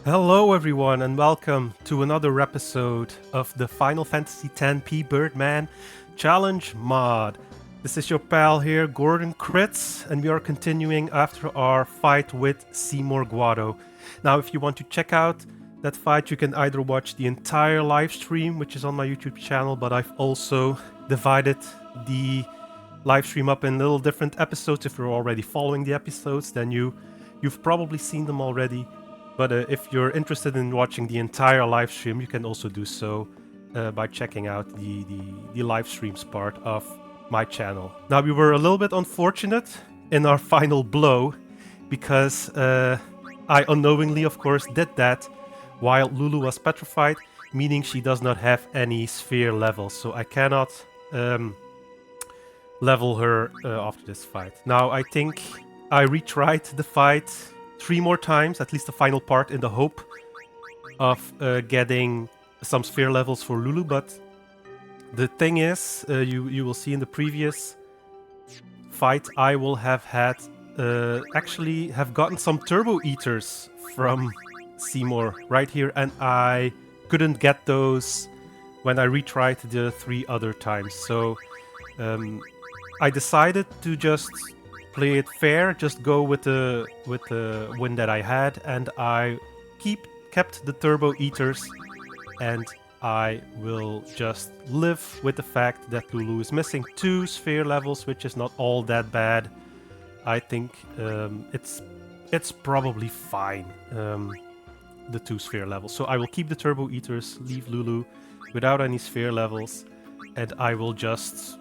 Hello everyone and welcome to another episode of the Final Fantasy X Pbirdman Challenge Mod. This is your pal here, Gordon Kritz, and we are continuing after our fight with Seymour Guado. Now if you want to check out that fight, you can either watch the entire live stream, which is on my YouTube channel, but I've also divided the live stream up in little different episodes. If you're already following the episodes, then you've probably seen them already. But if you're interested in watching the entire live stream, you can also do so by checking out the live streams part of my channel. Now, we were a little bit unfortunate in our final blow because I unknowingly, of course, did that while Lulu was petrified, meaning she does not have any sphere levels. So I cannot level her after this fight. Now, I think I retried the fight 3 more times, at least the final part, in the hope of getting some sphere levels for Lulu. But the thing is, you will see in the previous fight, I will have had actually have gotten some turbo eaters from Seymour right here, and I couldn't get those when I retried the 3 other times. So I decided to just play it fair, just go with the win that I had, and I kept the turbo eaters, and I will just live with the fact that Lulu is missing 2 sphere levels, which is not all that bad. I think it's probably fine, the 2 sphere levels. So I will keep the turbo eaters, leave Lulu without any sphere levels, and I will just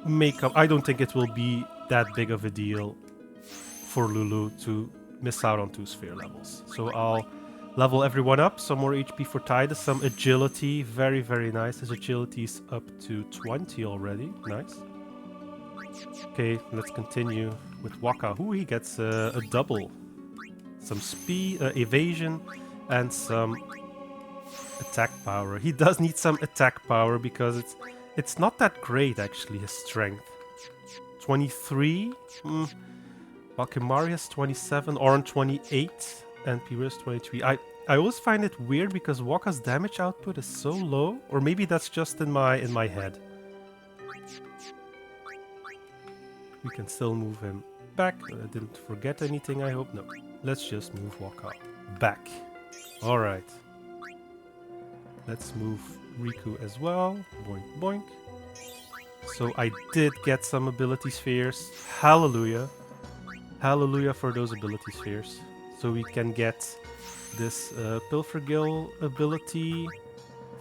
make up. I don't think it will be that big of a deal for Lulu to miss out on 2 sphere levels. So I'll level everyone up. Some more HP for Tidus, some agility. Very, very nice. His agility is up to 20 already. Nice. Okay, let's continue with Waka. Ooh, he gets a double. Some speed, evasion, and some attack power. He does need some attack power because it's not that great, actually, his strength. 23. While Kimari has 27, Oran 28, and Pyrrha has 23. I always find it weird because Waka's damage output is so low, or maybe that's just in my head. We can still move him back. I didn't forget anything, I hope. No. Let's just move Waka back. Alright. Let's move Riku as well. Boink, boink. So I did get some ability spheres. Hallelujah. Hallelujah for those ability spheres. So we can get this Pilfer Gil ability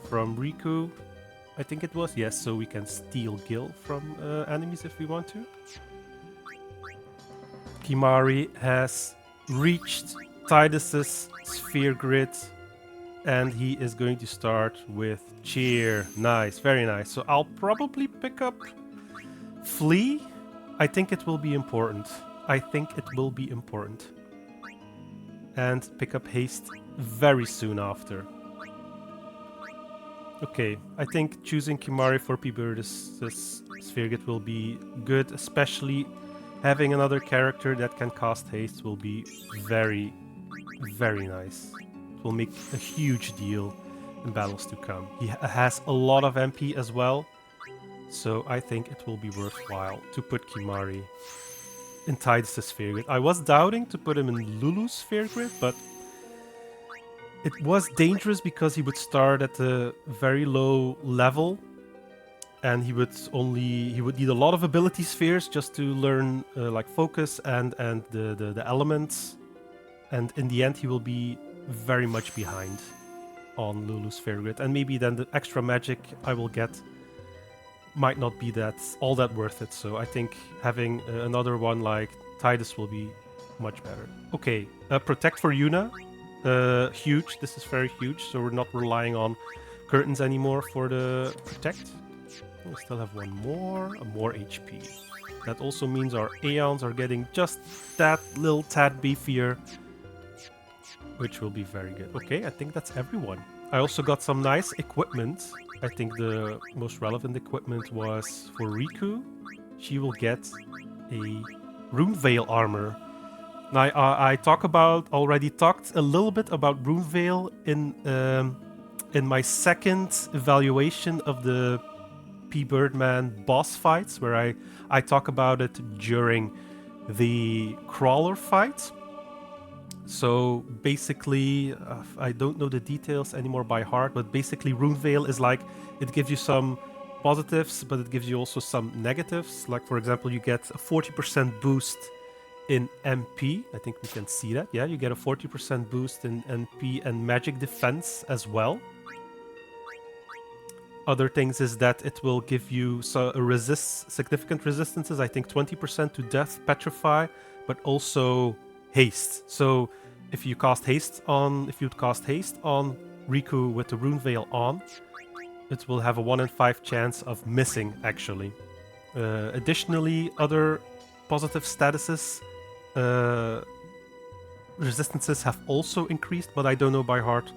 from Riku. I think it was. Yes, so we can steal Gil from enemies if we want to. Kimari has reached Tidus's sphere grid, and he is going to start with Cheer. Nice, very nice. So I'll probably pick up Flee. I think it will be important. And pick up Haste very soon after. Okay, I think choosing Kimari for Pbird's sphere grid will be good, especially having another character that can cast Haste will be very, very nice. It will make a huge deal in battles to come. He has a lot of MP as well, so I think it will be worthwhile to put Kimari in Tidus' sphere grid. I was doubting to put him in Lulu's sphere grid, but it was dangerous because he would start at a very low level, and he would need a lot of ability spheres just to learn like focus and the elements, and in the end he will be very much behind on Lulu's sphere grid, and maybe then the extra magic I will get might not be all that worth it. So I think having another one like Tidus will be much better. Okay, protect for Yuna. Huge. This is very huge. So we're not relying on curtains anymore for the protect. We still have one more HP. That also means our Aeons are getting just that little tad beefier, which will be very good. Okay, I think that's everyone. I also got some nice equipment. I think the most relevant equipment was for Riku. She will get a Rune Veil armor. I already talked a little bit about Runevale in my second evaluation of the Pbirdman boss fights, where I talk about it during the crawler fight. So basically, I don't know the details anymore by heart, but basically Runevale is like, it gives you some positives, but it gives you also some negatives. Like, for example, you get a 40% boost in MP. I think we can see that. Yeah, you get a 40% boost in MP and magic defense as well. Other things is that it will give you significant resistances. I think 20% to death, petrify, but also haste. So if you cast haste on Riku with the Rune Veil on, it will have a 1 in 5 chance of missing, actually. Additionally, other positive statuses, resistances have also increased, but I don't know by heart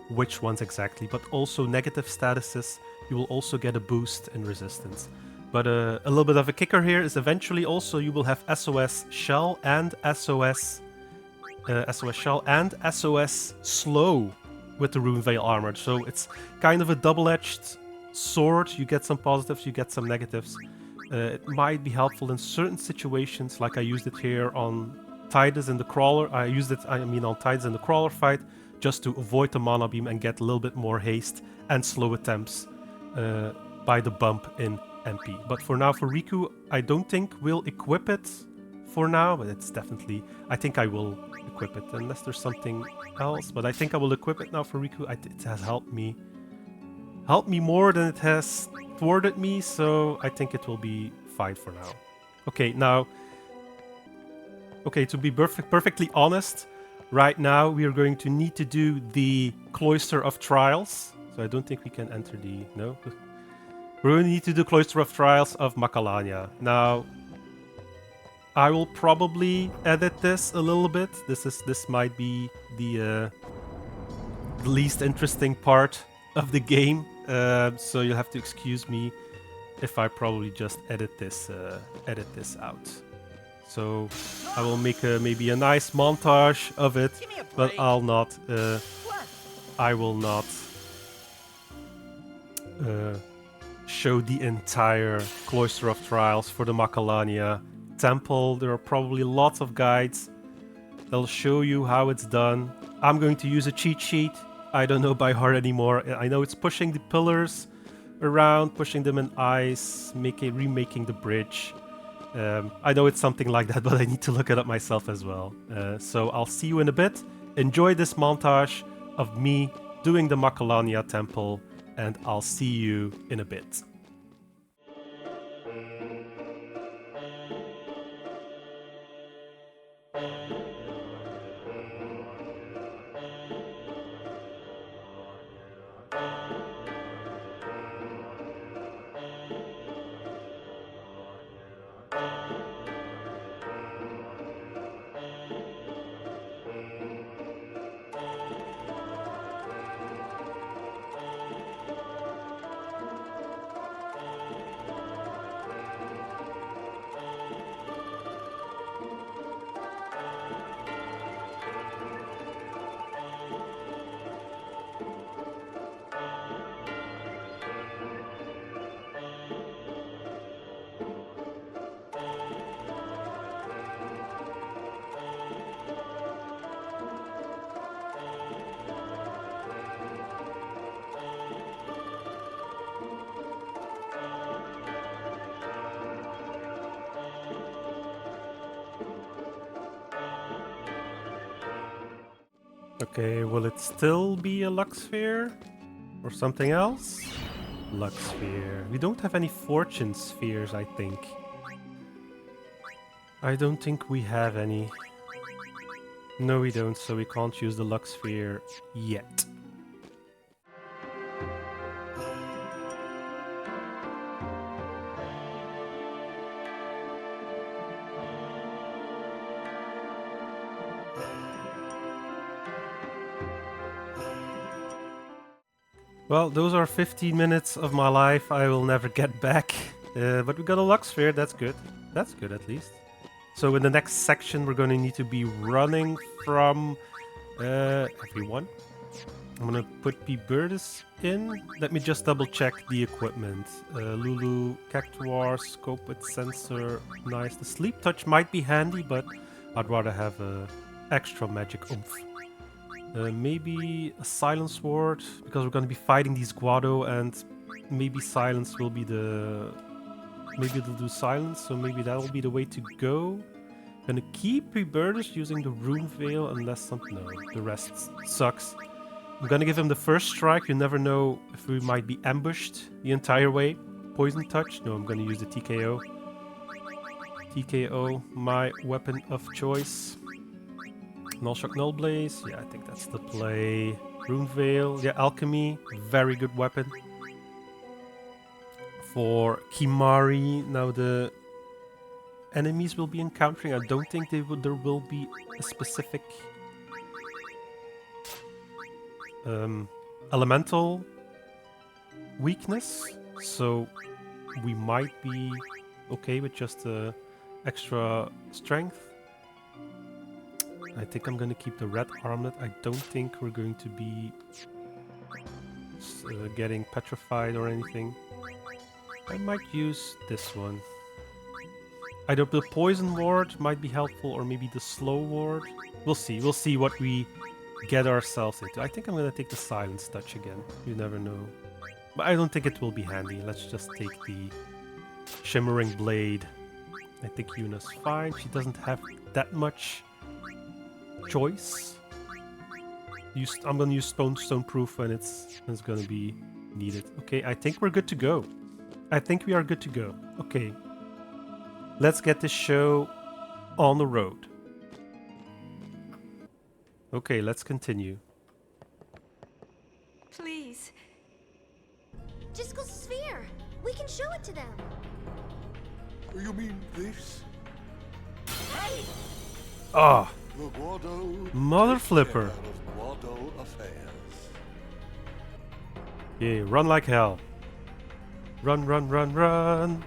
which ones exactly. But also negative statuses, you will also get a boost in resistance. But a little bit of a kicker here is eventually also you will have SOS Shell and SOS Shell and SOS Slow with the Rune Veil armor. So it's kind of a double-edged sword. You get some positives, you get some negatives. It might be helpful in certain situations, like I used it here on Tidus in the crawler. On Tidus in the crawler fight, just to avoid the mana beam and get a little bit more haste and slow attempts by the bump in MP. But for now, for Riku, I don't think we'll equip it for now, but it's definitely, I think I will equip it unless there's something else, but I think I will equip it now for Riku. It has helped me more than it has thwarted me, so I think it will be fine for now. To be perfectly honest, right now we are going to need to do the Cloister of Trials. So I don't think we can enter no? We're going to need to do Cloister of Trials of Macalania. Now, I will probably edit this a little bit. This might be the least interesting part of the game, so you'll have to excuse me if I probably just edit this out. So I will make maybe a nice montage of it, but I will not show the entire Cloister of Trials for the Macalania temple. There are probably lots of guides that'll show you how it's done. I'm going to use a cheat sheet. I don't know by heart anymore. I know it's pushing the pillars around, pushing them in ice, remaking the bridge. I know it's something like that, but I need to look it up myself as well. So I'll see you in a bit. Enjoy this montage of me doing the Macalania temple, and I'll see you in a bit. Okay, will it still be a luck sphere? Or something else? Luck sphere. We don't have any fortune spheres, I think. I don't think we have any. No, we don't, so we can't use the luck sphere yet. Well, those are 15 minutes of my life I will never get back. But we got a luck sphere, that's good. That's good, at least. So in the next section, we're going to need to be running from everyone. I'm going to put Pbirdis in. Let me just double check the equipment. Lulu, Cactuar, scope with sensor. Nice. The sleep touch might be handy, but I'd rather have extra magic oomph. Maybe a silence ward, because we're going to be fighting these Guado, and maybe silence will be the... Maybe it'll do silence, so maybe that'll be the way to go. Gonna keep Pbirdis using the Rune Veil unless something... No, the rest sucks. I'm gonna give him the first strike. You never know if we might be ambushed the entire way. Poison touch? No, I'm gonna use the TKO. TKO, my weapon of choice. Null Shock, Null Blaze. Yeah, I think that's the play. Rune Veil. Yeah, Alchemy. Very good weapon. For Kimari, now the enemies will be encountering. I don't think there will be a specific elemental weakness, so we might be okay with just extra strength. I think I'm going to keep the red armlet. I don't think we're going to be getting petrified or anything. I might use this one. Either the poison ward might be helpful, or maybe the slow ward. We'll see. We'll see what we get ourselves into. I think I'm going to take the silence touch again. You never know. But I don't think it will be handy. Let's just take the shimmering blade. I think Yuna's fine. She doesn't have that much choice. I'm going to use stone proof when it's going to be needed. Okay, I think we're good to go. I think we are good to go. Okay. Let's get this show on the road. Okay, let's continue. Please. Just go sphere. We can show it to them. You mean this? Hey! Ah! The Guado Mother flipper. of Guado affairs. Yeah, run like hell. Run, run, run, run.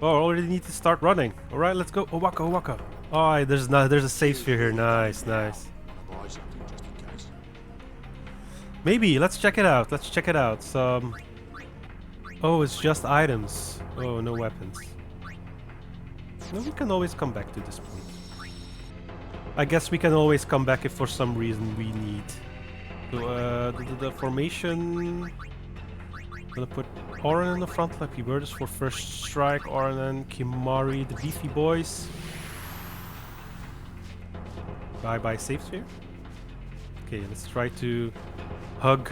Oh, I already need to start running. All right, let's go. Owaka, Owaka. Oh, there's a safe sphere here. Nice, nice. Maybe, let's check it out. Let's check it out. Some... Oh, it's just items. Oh, no weapons. No, we can always come back to this point. I guess we can always come back if for some reason we need. So, the formation... I'm gonna put Oren in the front like Pbirdis for first strike. Oren and Kimari, the beefy boys. Bye-bye safe sphere. Okay, let's try to hug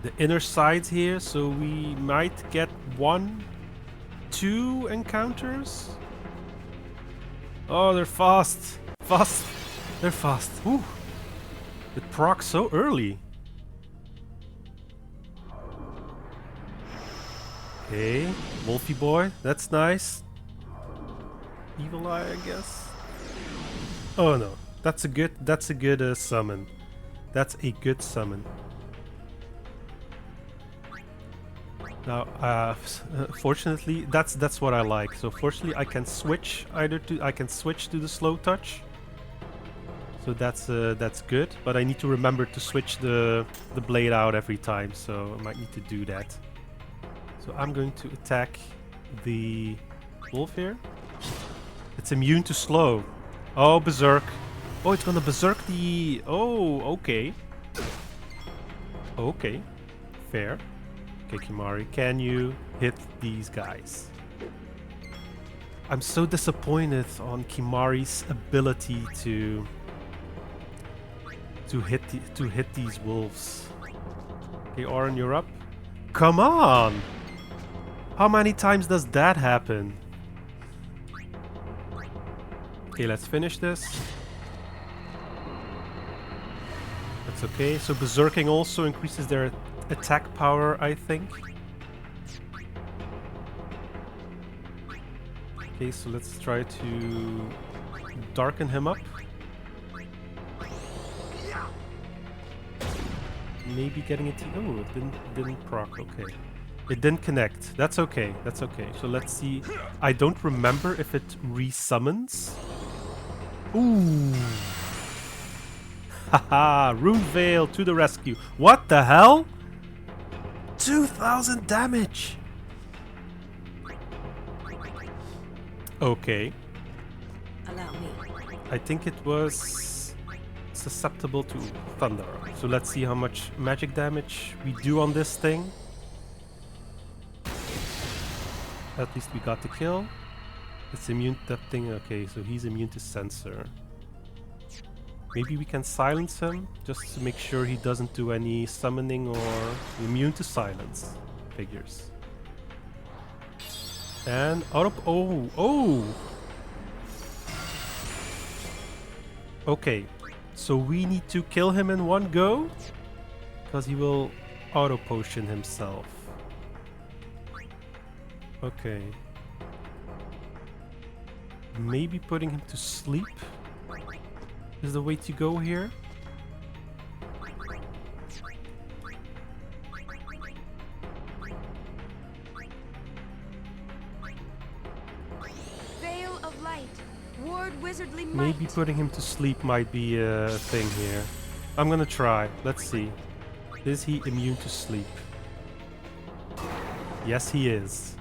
the inner sides here, so we might get 1, 2 encounters. Oh, they're fast. Fast. They're fast. Ooh. It procs so early. Okay, Wolfie boy, that's nice. Evil Eye, I guess. Oh no, that's a good summon. That's a good summon. Now, fortunately, that's what I like. So fortunately, I can switch to the slow touch. So that's good. But I need to remember to switch the blade out every time. So I might need to do that. So I'm going to attack the wolf here. It's immune to slow. Oh, berserk. Oh, it's gonna berserk the... Oh, okay. Okay. Fair. Okay, Kimari, can you hit these guys? I'm so disappointed on Kimari's ability to hit these wolves. Okay, Oren, you're up. Come on! How many times does that happen? Okay, let's finish this. That's okay. So berserking also increases their attack power, I think. Okay, so let's try to darken him up. Maybe getting it to... Oh, it didn't proc. Okay. It didn't connect. That's okay. That's okay. So let's see. I don't remember if it resummons. Ooh. Haha. Rune Veil to the rescue. What the hell? 2000 damage. Okay. Allow me. I think it was susceptible to thunder. So let's see how much magic damage we do on this thing. At least we got the kill. It's immune to that thing. Okay, so he's immune to sensor. Maybe we can silence him just to make sure he doesn't do any summoning or immune to silence. Figures. And auto. Oh! Okay, so we need to kill him in one go because he will auto potion himself. Okay. Maybe putting him to sleep is the way to go here. Veil of light. Ward wizardly might. Maybe putting him to sleep might be a thing here. I'm gonna try. Let's see. Is he immune to sleep? Yes, he is.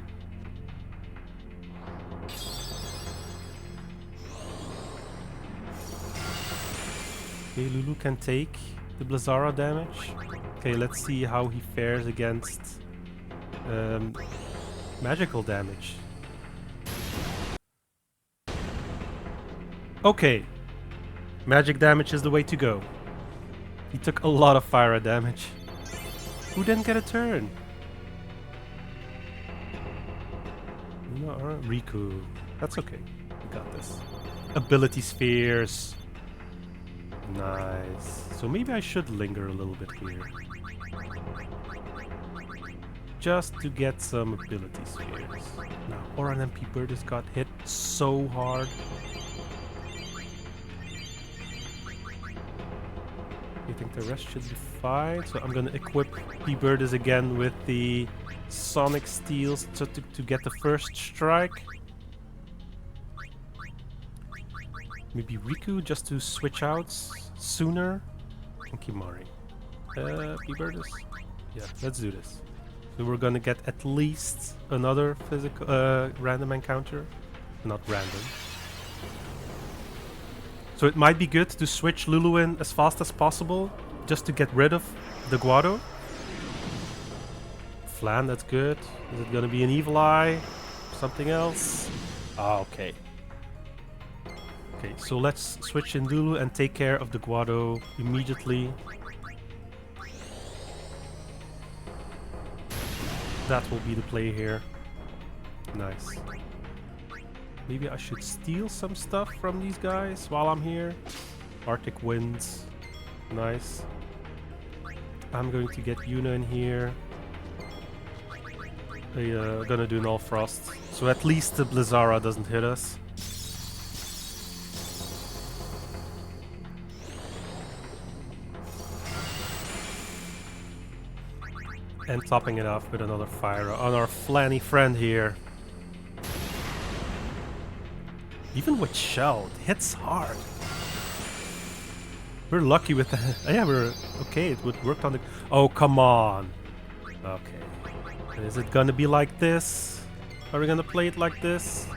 Okay, Lulu can take the Blazara damage. Okay, let's see how he fares against magical damage. Okay, magic damage is the way to go. He took a lot of fire damage. Who didn't get a turn? No, Riku. That's okay. We got this. Ability spheres. Nice. So maybe I should linger a little bit here. Just to get some ability spheres. Now, Oran and Pbird just got hit so hard. I think the rest should be fine. So I'm gonna equip Pbird again with the Sonic Steels to get the first strike. Maybe Riku just to switch out sooner. And Kimari. Pbird. Yeah, let's do this. So we're gonna get at least another physical random encounter. Not random. So it might be good to switch Lulu in as fast as possible, just to get rid of the Guado. Flan, that's good. Is it gonna be an Evil Eye? Something else? Ah, okay. Okay, so let's switch in Lulu and take care of the Guado immediately. That will be the play here. Nice. Maybe I should steal some stuff from these guys while I'm here. Arctic Winds. Nice. I'm going to get Yuna in here. Gonna do Null Frost. So at least the Blazara doesn't hit us. And topping it off with another fire on our Flanny friend here. Even with Shell, it hits hard. We're lucky with that. Yeah, we're okay. It would work on the. Oh, come on. Okay. Is it gonna be like this? Are we gonna play it like this?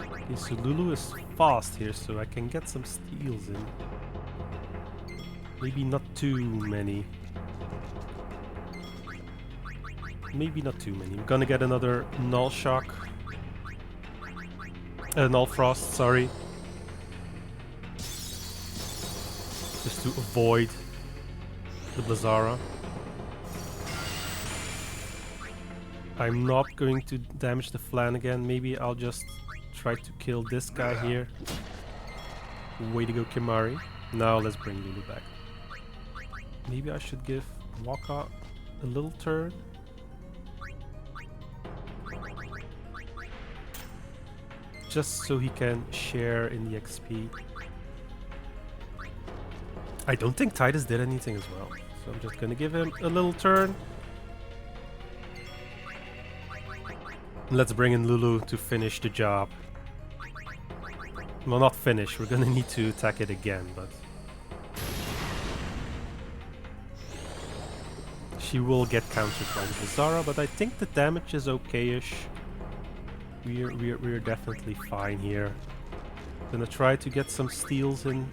Okay, so Lulu is fast here, so I can get some steals in. Maybe not too many. Maybe not too many. I'm gonna get another Null Shock. Null Frost, sorry. Just to avoid the Blazara. I'm not going to damage the Flan again. Maybe I'll just try to kill this guy here. Way to go, Kimari. Now let's bring Lulu back. Maybe I should give Waka a little turn. Just so he can share in the XP. I don't think Titus did anything as well. So I'm just gonna give him a little turn. Let's bring in Lulu to finish the job. Well, not finish. We're gonna need to attack it again, but... She will get countered by the Zara, but I think the damage is okay-ish. We're definitely fine here. Gonna try to get some steals in.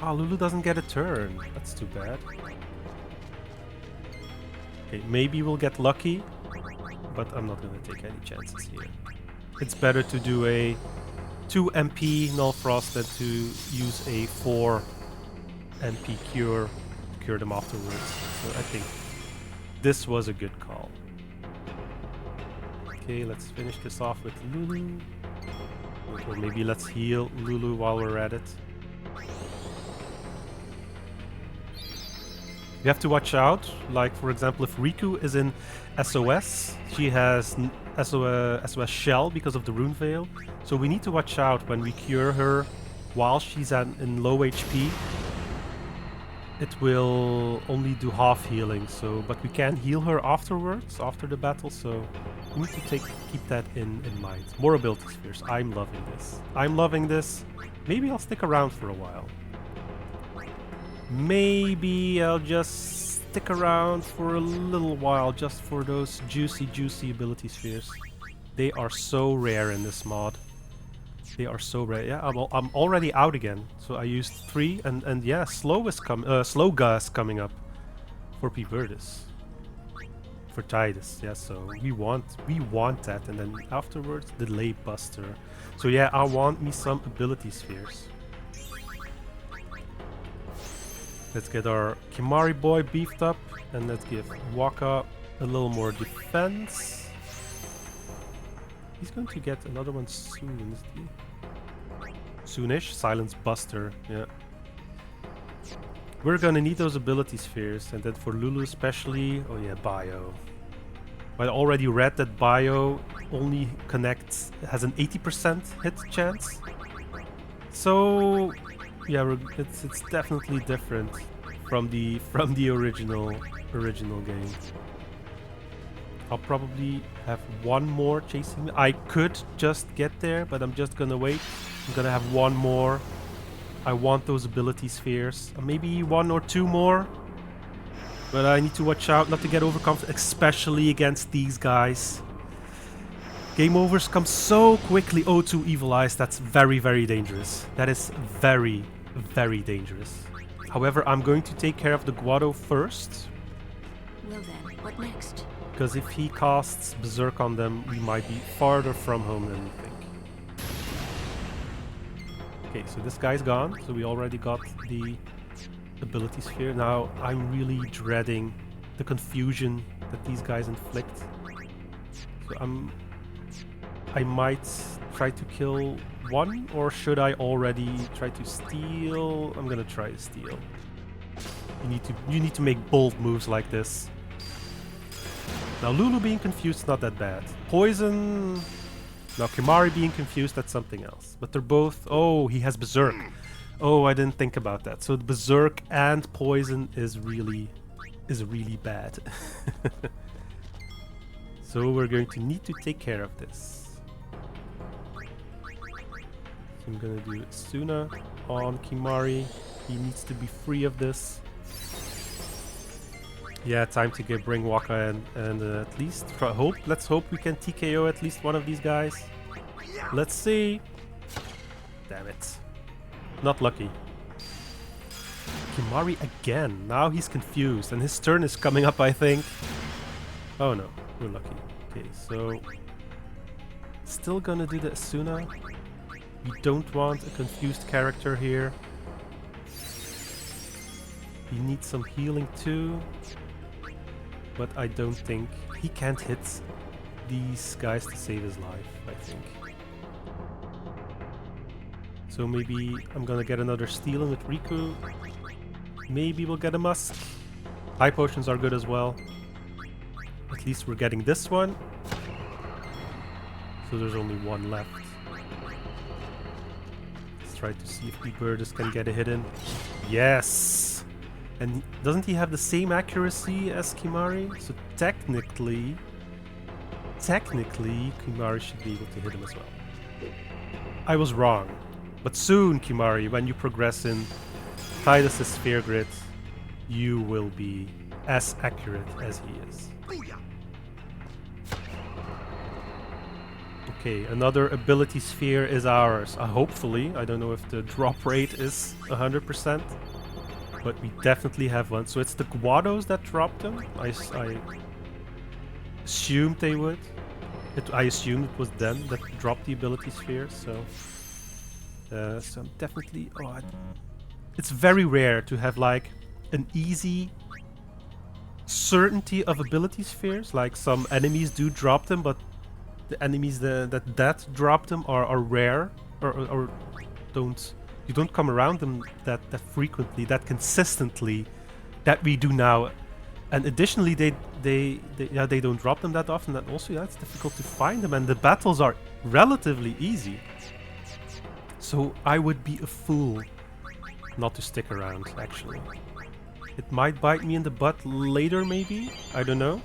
Ah, Lulu doesn't get a turn. That's too bad. Okay, maybe we'll get lucky, but I'm not gonna take any chances here. It's better to do a 2 MP Null Frost than to use a 4 MP cure to cure them afterwards. So I think this was a good call. Okay, let's finish this off with Lulu. Or maybe let's heal Lulu while we're at it. You have to watch out, like for example if Riku is in SOS, she has SOS Shell because of the Rune Veil. So we need to watch out when we cure her while she's in low HP. It will only do half healing, but we can heal her afterwards, after the battle, so we need to keep that in mind. More ability spheres, I'm loving this. I'm loving this. Maybe I'll stick around for a while. Maybe I'll just stick around for a little while just for those juicy ability spheres. They are so rare in this mod. They are so rare. Yeah, I'm already out again. So I used 3 and yeah, slow gas coming up for Pbirdis. For Tidus, yeah, so we want that, and then afterwards delay buster. So yeah, I want me some ability spheres. Let's get our Kimari boy beefed up, and let's give Waka a little more defense. He's going to get another one soon, isn't he? Soonish. Silence Buster, yeah. We're gonna need those ability spheres, and then for Lulu especially, oh yeah, Bio. I already read that Bio only has an 80% hit chance. So yeah, it's definitely different from the original game. I'll probably have one more chasing me. I could just get there, but I'm just gonna wait. I'm gonna have one more. I want those ability spheres. Maybe 1 or 2 more. But I need to watch out not to get overconfident, especially against these guys. Game overs come so quickly. Oh, 2 Evil Eyes. That's very, very dangerous. That is very, very dangerous. However, I'm going to take care of the Guado first. Well then, what next? Because if he casts Berserk on them, we might be farther from home than we think. Okay, so this guy's gone, so we already got the ability sphere. Now, I'm really dreading the confusion that these guys inflict. So I might try to kill one, or should I already try to steal? I'm gonna try to steal. You need to make bold moves like this. Now Lulu being confused is not that bad. Poison... Now Kimari being confused, that's something else. But they're both... Oh, he has Berserk. Oh, I didn't think about that. So Berserk and Poison is really bad. So we're going to need to take care of this. So I'm gonna do Suna on Kimari. He needs to be free of this. Yeah, time to bring Waka in and at least let's hope we can TKO at least one of these guys. Let's see. Damn it. Not lucky. Kimari again. Now he's confused and his turn is coming up, I think. Oh no, we're lucky. Okay, so still gonna do the Asuna. We don't want a confused character here. He needs some healing too. But I don't think... He can't hit these guys to save his life, I think. So maybe I'm gonna get another steal in with Riku. Maybe we'll get a Musk. High potions are good as well. At least we're getting this one. So there's only one left. Let's try to see if Pbirdis can get a hit in. Yes! And doesn't he have the same accuracy as Kimari? So technically, Kimari should be able to hit him as well. I was wrong. But soon, Kimari, when you progress in Tidus' sphere grid, you will be as accurate as he is. Okay, another ability sphere is ours. Hopefully, I don't know if the drop rate is 100%, but we definitely have one. So it's the Guados that dropped them. I assumed they would. I assumed it was them that dropped the ability sphere. So I'm definitely. It's very rare to have like an easy certainty of ability spheres. Like some enemies do drop them, but the enemies that drop them are rare or you don't come around them that frequently, that consistently, that we do now. And additionally, they don't drop them that often. That also, it's difficult to find them, and the battles are relatively easy. So I would be a fool not to stick around. Actually, it might bite me in the butt later, maybe. I don't know.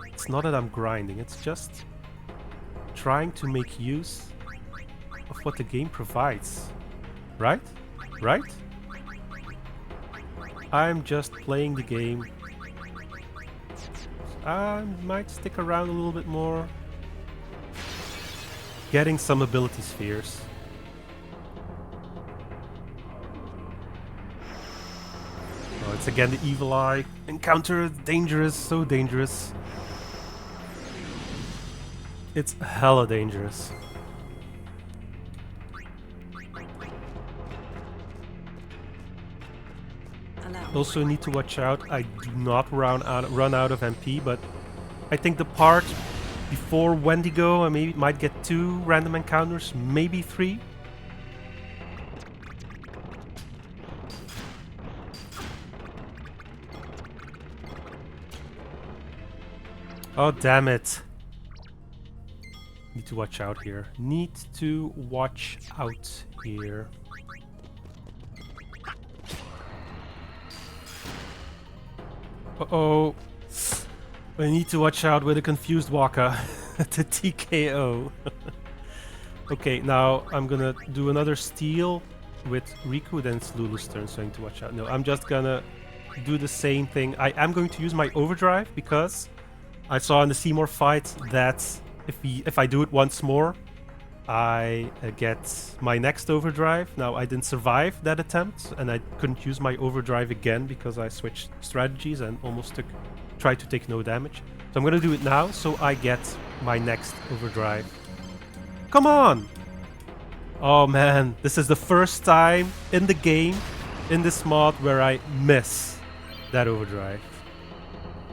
It's not that I'm grinding. It's just trying to make use of what the game provides. Right? Right? I'm just playing the game. I might stick around a little bit more. Getting some ability spheres. Oh, it's again the evil eye. Encounter dangerous, so dangerous. It's hella dangerous. Also need to watch out. I do not run out of MP, but I think the part before Wendigo, I maybe might get 2 random encounters, maybe 3. Oh, damn it. Need to watch out here. Need to watch out here. Uh-oh. I need to watch out with a confused Waka. The TKO. Okay, now I'm gonna do another steal with Riku, then it's Lulu's turn, so I need to watch out. No, I'm just gonna do the same thing. I am going to use my overdrive because I saw in the Seymour fight that if I do it once more, I get my next overdrive. Now, I didn't survive that attempt, and I couldn't use my overdrive again because I switched strategies and almost tried to take no damage. So I'm gonna do it now, so I get my next overdrive. Come on! Oh man, this is the first time in the game, in this mod, where I miss that overdrive.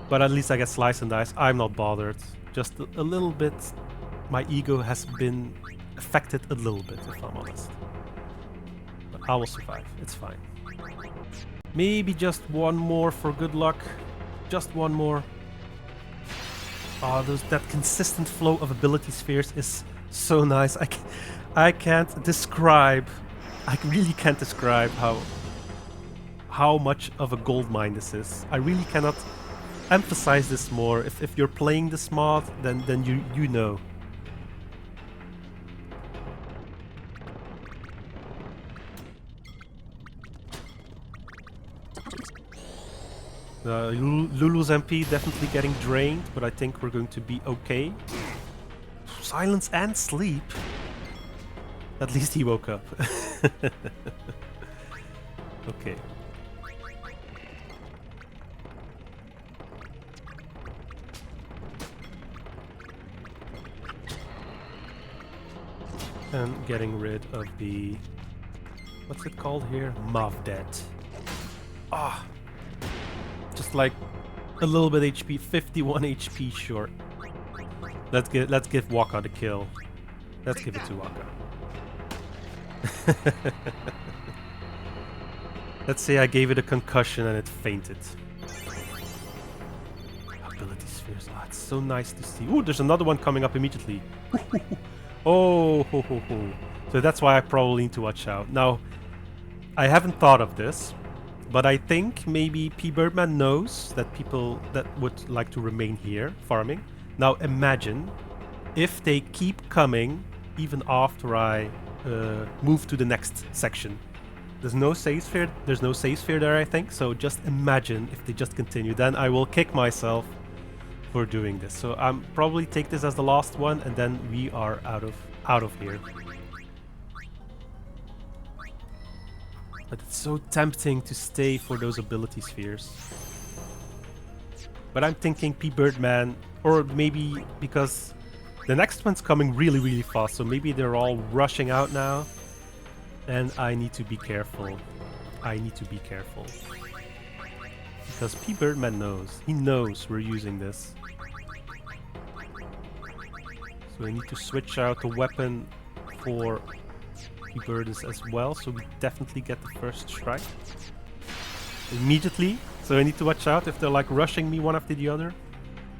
But at least I get slice and dice. I'm not bothered. Just a little bit. My ego has been affected a little bit, if I'm honest. But I will survive. It's fine. Maybe just one more for good luck. Just one more. Oh, that consistent flow of ability spheres is so nice. I can't describe. I really can't describe how much of a goldmine this is. I really cannot emphasize this more. If you're playing this mod, then you know. Lulu's MP definitely getting drained, but I think we're going to be okay. Silence and sleep. At least he woke up. Okay. And getting rid of the... what's it called here? Mavdet. Ah! Just like a little bit HP, 51 HP short. Let's give Waka the kill. Let's give it to Waka. Let's say I gave it a concussion and it fainted. Ability spheres. Ah, it's so nice to see. Ooh, there's another one coming up immediately. Oh, so that's why I probably need to watch out. Now, I haven't thought of this, But I think maybe Pbirdman knows that people that would like to remain here farming. Now imagine if they keep coming even after I move to the next section. There's no save sphere. There's no save sphere there, I think. So just imagine if they just continue. Then I will kick myself for doing this. So I'm probably take this as the last one, and then we are out of here. But it's so tempting to stay for those ability spheres. But I'm thinking Pbirdman, or maybe because the next one's coming really, really fast, so maybe they're all rushing out now. And I need to be careful. I need to be careful. Because Pbirdman knows. He knows we're using this. So I need to switch out the weapon for Pbirdus as well, so we definitely get the first strike immediately. So I need to watch out if they're like rushing me one after the other.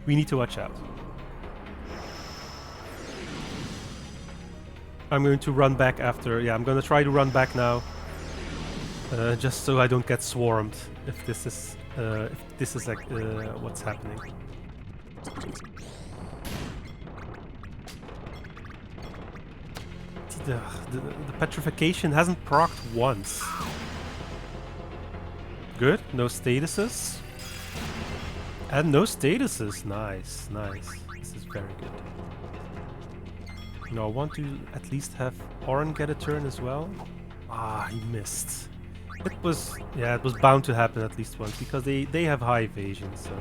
We need to watch out. I'm going to run back after. Yeah, I'm going to try to run back now, just so I don't get swarmed. If this is like what's happening. The petrification hasn't procced once. Good, no statuses. And no statuses. Nice, nice. This is very good. Now I want to at least have Oren get a turn as well. Ah, he missed. It was bound to happen at least once because they have high evasion, so.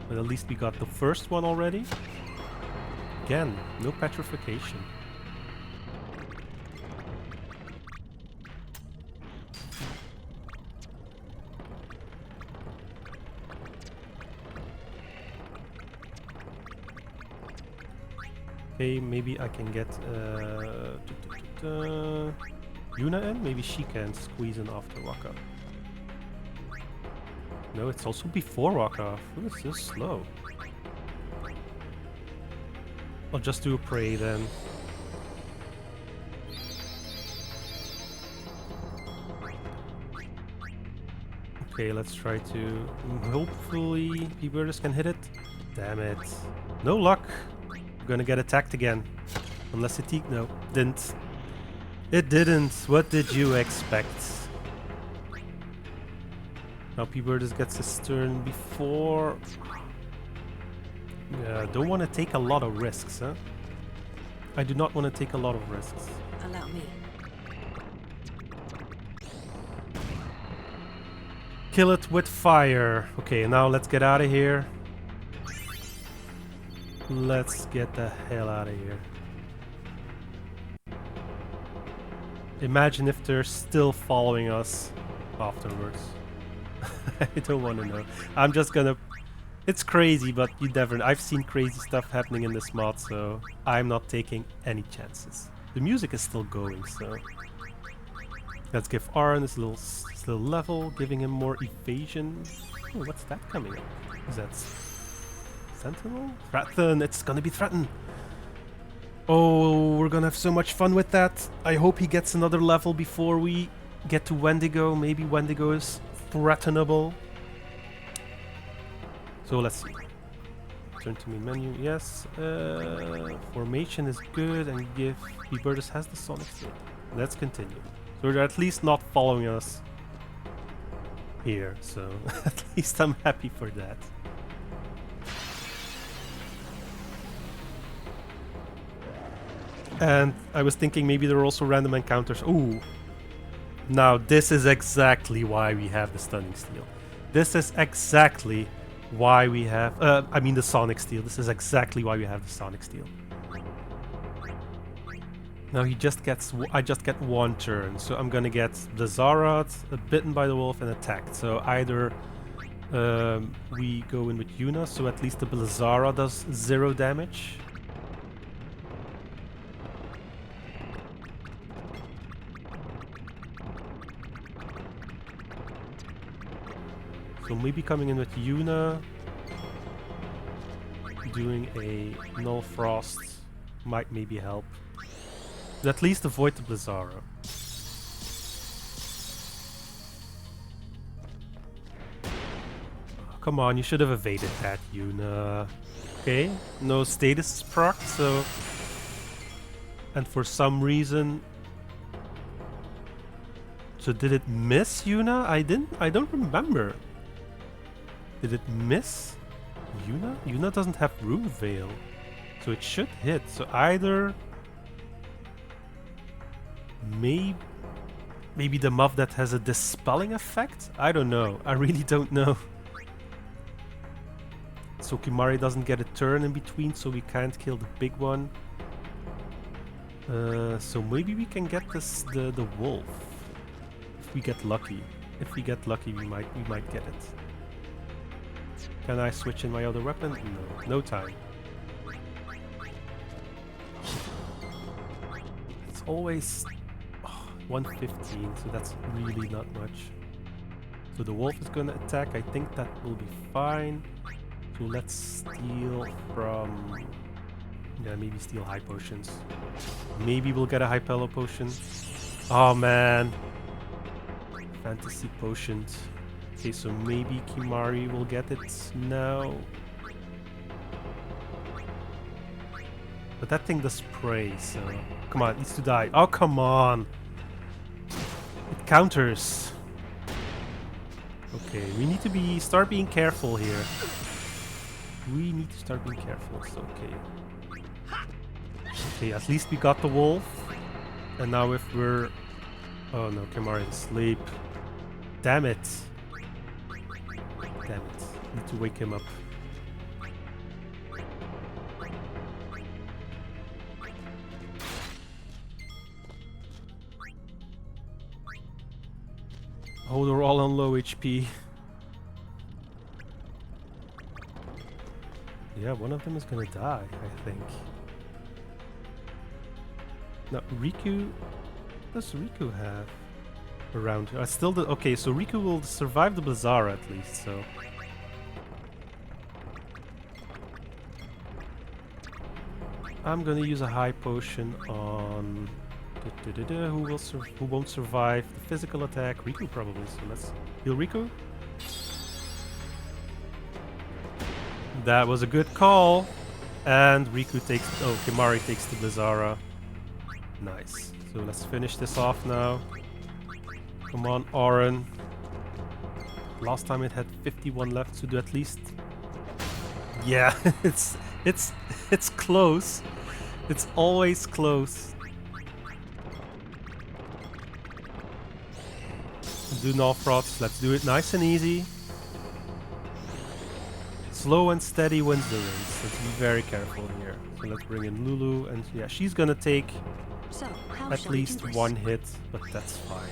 But at least we got the first one already. Again, no petrification. Okay, maybe I can get Yuna in? Maybe she can squeeze in after Waka. No, it's also before Waka. Ooh, it's so slow. I'll just do a prey then. Okay, let's try to... Hopefully Pbirdus can hit it. Damn it. No luck. Gonna get attacked again. Unless it... No, didn't. It didn't. What did you expect? Now Pbirdus gets his turn before... Yeah, don't want to take a lot of risks, huh? I do not want to take a lot of risks. Allow me. Kill it with fire. Okay, now let's get out of here. Let's get the hell out of here. Imagine if they're still following us afterwards. I don't want to know. I'm just gonna... It's crazy, but you never... I've seen crazy stuff happening in this mod, so I'm not taking any chances. The music is still going, so... Let's give Aaron this little level, giving him more evasion. Oh, what's that coming up? Is that... Sentinel? Threaten! It's gonna be Threaten! Oh, we're gonna have so much fun with that. I hope he gets another level before we get to Wendigo. Maybe Wendigo is threatenable. So let's see. Turn to main menu. Yes. Formation is good, and give Pbirdus has the Sonic State. Let's continue. So they're at least not following us here. So at least I'm happy for that. And I was thinking maybe there are also random encounters. Ooh. Now this is exactly why we have the Stunning Steel. This is exactly why we have... I mean the Sonic Steel. This is exactly why we have the Sonic Steel. Now he just gets... I just get one turn. So I'm gonna get Blizzard, bitten by the wolf, and attacked. So either we go in with Yuna, so at least the Blizzard does 0 damage. So maybe coming in with Yuna, doing a Null Frost might maybe help. But at least avoid the Blizzard. come on, you should have evaded that, Yuna. Okay, no status is proc, so... And for some reason... So did it miss Yuna? I don't remember. Did it miss Yuna? Yuna doesn't have Rune Veil. So it should hit. So either... Maybe the mob that has a dispelling effect? I don't know. I really don't know. So Kimari doesn't get a turn in between, so we can't kill the big one. So maybe we can get the wolf. If we get lucky. If we get lucky, we might get it. Can I switch in my other weapon? No. No time. It's always 115, so that's really not much. So the wolf is gonna attack. I think that will be fine. So let's steal from... Yeah, maybe steal high potions. Maybe we'll get a high pillow potion. Oh man. Fantasy potions. Okay, so maybe Kimari will get it now. But that thing does spray, so... Come on, it needs to die. Oh, come on! It counters. Okay, we need to start being careful here. We need to start being careful, so okay. Okay, at least we got the wolf. And now if we're... Oh no, Kimari is asleep. Damn it. Damn it. Need to wake him up. Oh, they're all on low HP. Yeah, one of them is gonna die, I think. Now, Riku... What does Riku have around here? Okay, so Riku will survive the Blizzara at least, so... I'm gonna use a high potion on... Who won't survive the physical attack? Riku probably, so let's heal Riku. That was a good call. And Riku takes... Oh, Kimari takes the Blizzara. Nice. So let's finish this off now. Come on, Auron. Last time it had 51 left, so do at least... Yeah, it's close. It's always close. Do no froths. Let's do it nice and easy. Slow and steady wins the race. Let's be very careful here. So let's bring in Lulu, and yeah, she's gonna take at least one hit, but that's fine.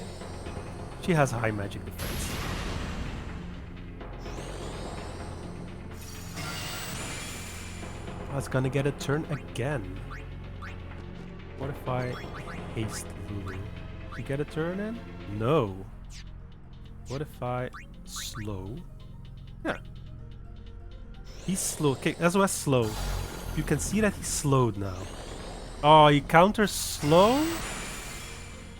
She has high magic defense. I was gonna get a turn again. What if I haste Lulu? Did you get a turn in? No. What if I slow? Yeah. He's slow. Okay, SOS slow. You can see that he's slowed now. Oh, he counters slow?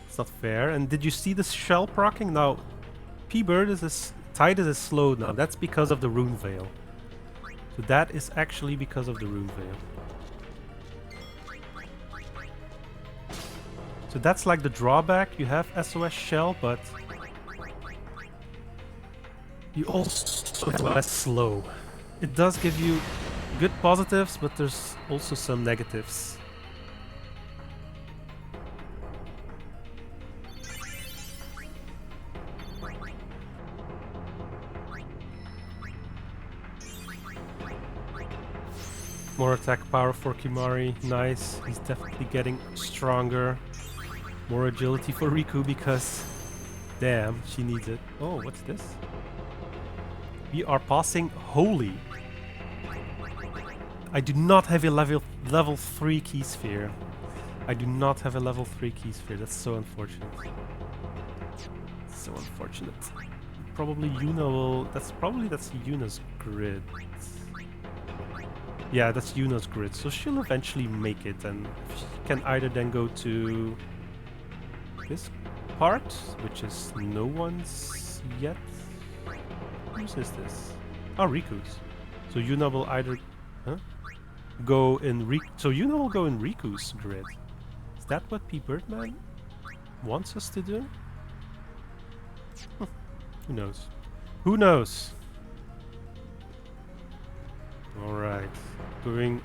It's not fair. And did you see the shell proccing? Now, P-Bird is Tidus is slowed now. That's because of the Rune Veil. So that is actually because of the Rune Veil. So that's like the drawback. You have SOS shell, but you also have less slow. It does give you good positives, but there's also some negatives. More attack power for Kimari, nice. He's definitely getting stronger. More agility for Riku because, damn, she needs it. Oh, what's this? We are passing Holy. I do not have a level 3 key sphere. I do not have a level 3 key sphere. That's so unfortunate. So unfortunate. Probably Yuna will... That's Yuna's grid. Yeah, that's Yuna's grid. So she'll eventually make it, and she can either then go to this part, which is no one's yet. Whose is this? Oh, Riku's. So Yuna will either go in so Yuna will go in Riku's grid. Is that what Pbirdman wants us to do? Who knows? Who knows? Alright. Doing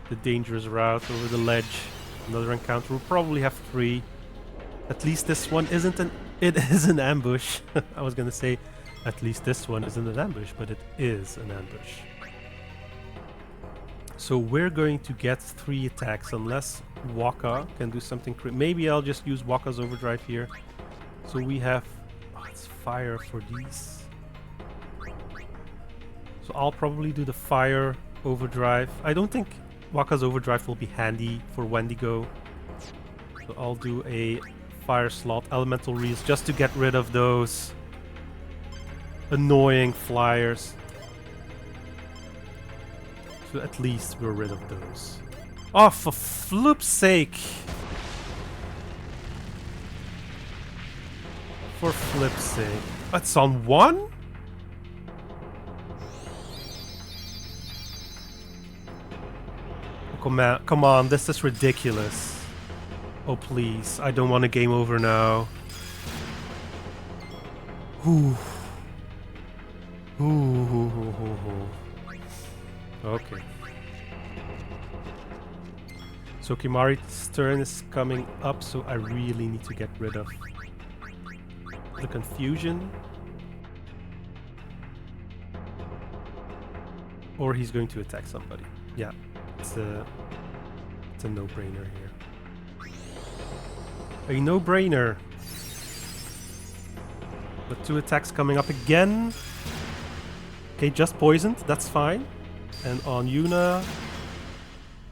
the dangerous route over the ledge. Another encounter. We'll probably have 3. At least this one isn't an... It is an ambush. I was gonna say, at least this one isn't an ambush, but it is an ambush. So we're going to get 3 attacks unless Waka can do something. Maybe I'll just use Waka's overdrive here. So we have... Oh, it's fire for these. So I'll probably do the fire overdrive. I don't think Waka's overdrive will be handy for Wendigo. So I'll do a fire slot, elemental reels, just to get rid of those annoying flyers. So at least we're rid of those. Oh, for flip's sake! For flip's sake. It's on 1? Oh, come on, this is ridiculous. Oh please, I don't want a game over now. Ooh. Ooh. Okay. So Kimari's turn is coming up, so I really need to get rid of the confusion. Or he's going to attack somebody. Yeah, it's a no-brainer here. A no-brainer. But 2 attacks coming up again. Okay, just poisoned, that's fine. And on Yuna,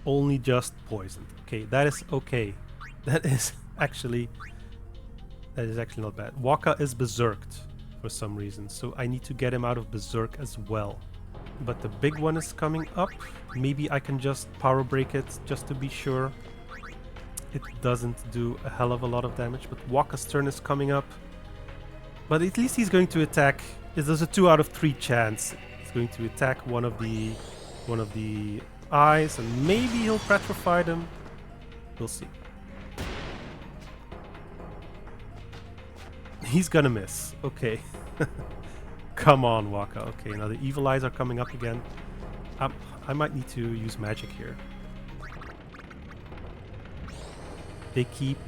only just poisoned. Okay, that is okay. That is actually not bad. Waka is berserked for some reason, so I need to get him out of berserk as well. But the big one is coming up. Maybe I can just power break it just to be sure. It doesn't do a hell of a lot of damage, but Waka's turn is coming up. But at least he's going to attack. There's a 2 out of 3 chance. He's going to attack one of the eyes, and maybe he'll petrify them. We'll see. He's gonna miss. Okay. Come on, Waka. Okay, now the evil eyes are coming up again. I might need to use magic here. They keep...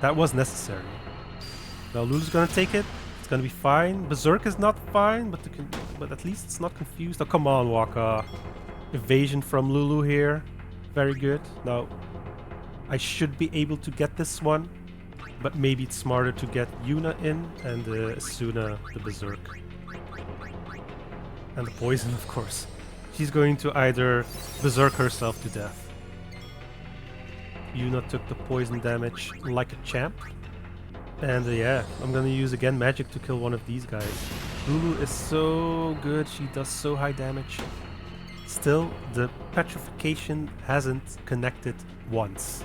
That was necessary. Now Lulu's gonna take it. It's gonna be fine. Berserk is not fine, but at least it's not confused. Oh, come on, Waka. Evasion from Lulu here. Very good. Now, I should be able to get this one, but maybe it's smarter to get Yuna in and Asuna the Berserk. And the poison, of course. She's going to either Berserk herself to death. Yuna took the poison damage like a champ. And yeah, I'm gonna use again magic to kill one of these guys. Lulu is so good, she does so high damage. Still, the petrification hasn't connected once.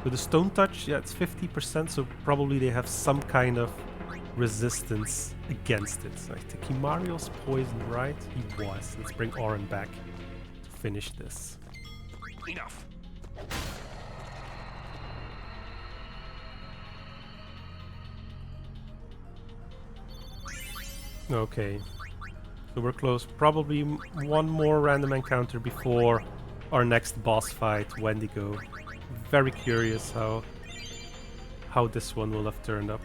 With the stone touch, yeah, it's 50%, so probably they have some kind of resistance against it. I think Himario's poisoned, right? He was. Let's bring Oren back to finish this. Enough. Okay, so we're close. Probably one more random encounter before our next boss fight, Wendigo. Very curious how this one will have turned up.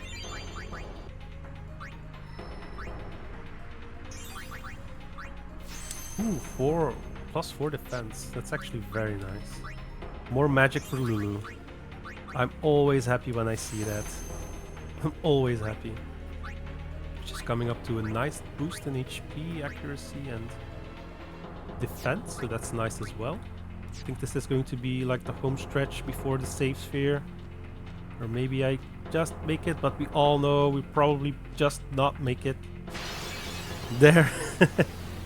Ooh, +4 defense. That's actually very nice. More magic for Lulu. I'm always happy when I see that. I'm always happy. Which is coming up to a nice boost in HP, accuracy, and defense, so that's nice as well. I think this is going to be like the home stretch before the save sphere. Or maybe I just make it, but we all know we probably just not make it. There.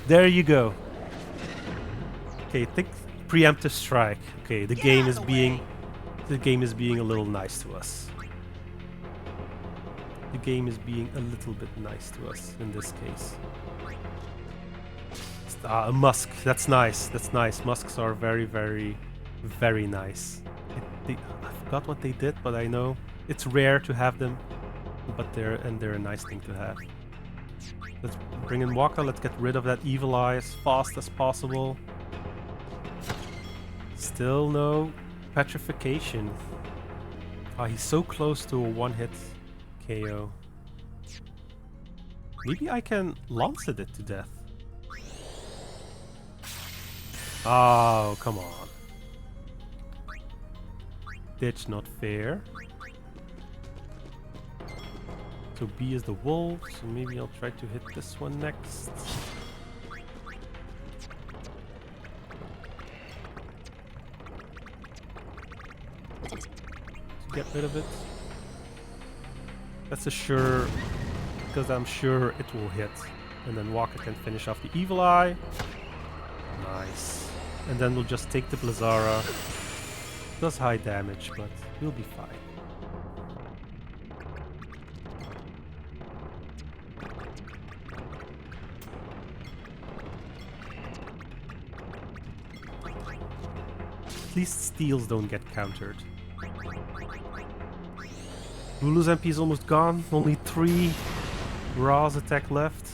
There you go. Okay, think preemptive strike. Okay, the game is being a little nice to us. the game is being a little bit nice to us in this case. A musk. That's nice. That's nice. Musks are very, very, very nice. I forgot what they did, but I know it's rare to have them. But they're a nice thing to have. Let's bring in Waka. Let's get rid of that evil eye as fast as possible. Still no petrification. Ah, he's so close to a one-hit KO. Maybe I can Lancet it to death. Oh, come on. Ditch not fair. So B is the wolf, so maybe I'll try to hit this one next. To get rid of it. That's a sure, because I'm sure it will hit. And then Waka can finish off the evil eye. Nice. And then we'll just take the Blizzara. Does high damage, but we'll be fine. At least steals don't get countered. Lulu's MP is almost gone. Only 3 Ra's attack left.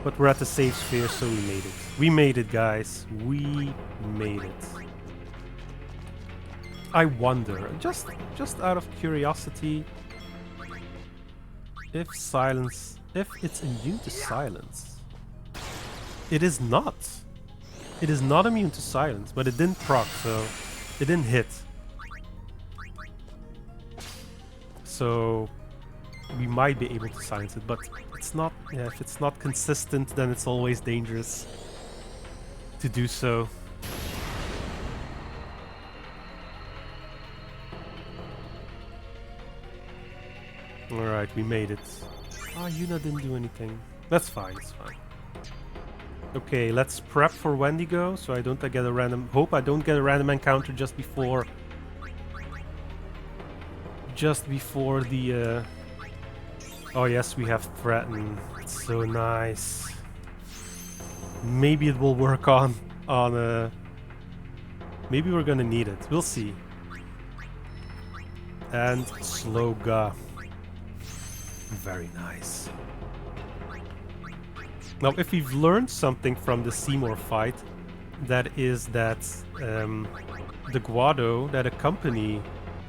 But we're at the safe sphere, so we made it. We made it, guys. We made it. I wonder, just out of curiosity, if it's immune to silence. It is not. It is not immune to silence, but it didn't proc, so it didn't hit. So we might be able to silence it, but it's not. Yeah, if it's not consistent, then it's always dangerous to do so. Alright, we made it. Ah, Yuna didn't do anything. That's fine, it's fine. Okay, let's prep for Wendigo, so I don't get a random... Hope I don't get a random encounter just before... the... Oh yes, we have Threaten. It's so nice. Maybe it will work on maybe we're gonna need it. We'll see. And Sloga. Very nice. Now, if we've learned something from the Seymour fight, that is that the Guado that accompany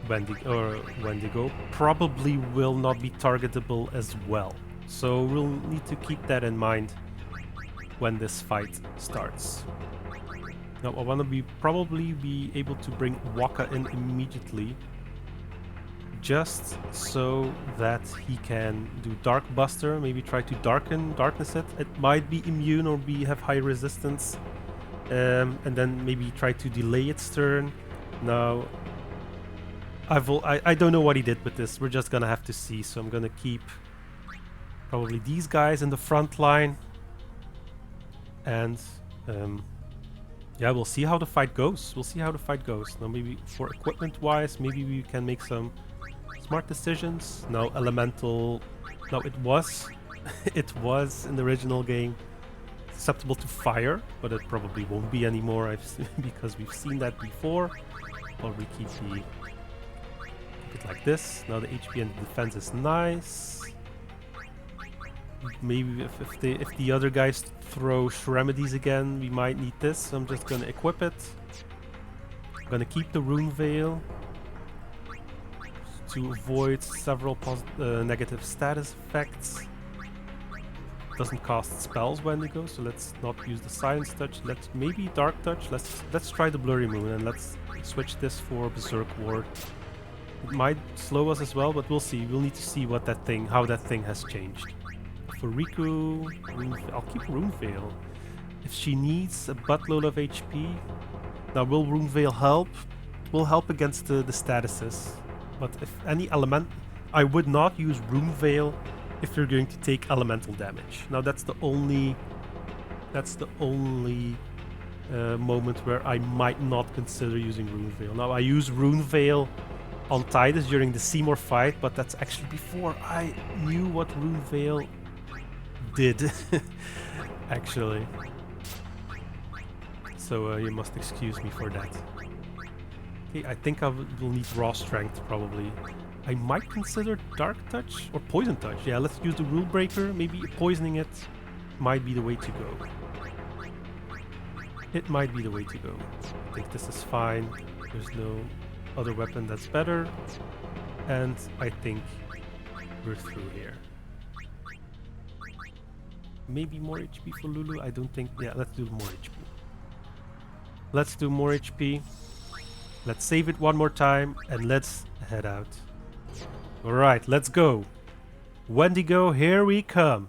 Wendigo probably will not be targetable as well. So we'll need to keep that in mind when this fight starts. Now, I want to probably be able to bring Waka in immediately, just so that he can do Dark Buster, maybe try to darkness it. It might be immune or have high resistance, and then maybe try to delay its turn. Now, I don't know what he did with this. We're just gonna have to see. So I'm gonna keep probably these guys in the front line, and yeah, we'll see how the fight goes. We'll see how the fight goes. Now, maybe for equipment-wise, maybe we can make some smart decisions. Now, elemental. Now, it was in the original game susceptible to fire, but it probably won't be anymore. Because we've seen that before. Probably keep it like this. Now the HP and the defense is nice. Maybe if the other guys throw remedies again, we might need this. So I'm just gonna equip it. I'm gonna keep the Rune Veil to avoid several negative status effects. Doesn't cast spells when they go, so let's not use the Silence Touch. Let's maybe Dark Touch. Let's try the Blurry Moon, and let's switch this for Berserk Ward. It might slow us as well, but we'll see. We'll need to see how that thing has changed. For Riku, I'll keep Rune Veil. If she needs a buttload of HP, now will Rune Veil help? It will help against the statuses. But if any element, I would not use Rune Veil if you're going to take elemental damage. Now that's the only moment where I might not consider using Rune Veil. Now I use Rune Veil untie this during the Seymour fight, but that's actually before I knew what Rune Veil did, actually. So you must excuse me for that. Okay, I think I will need raw strength, probably. I might consider Dark Touch or Poison Touch. Yeah, let's use the Rule Breaker. Maybe poisoning it might be the way to go. It might be the way to go. I think this is fine. There's no other weapon that's better. And I think we're through here. Maybe more HP for Lulu? I don't think... Yeah, let's do more HP. Let's do more HP. Let's save it one more time and let's head out. Alright, let's go. Wendigo, here we come.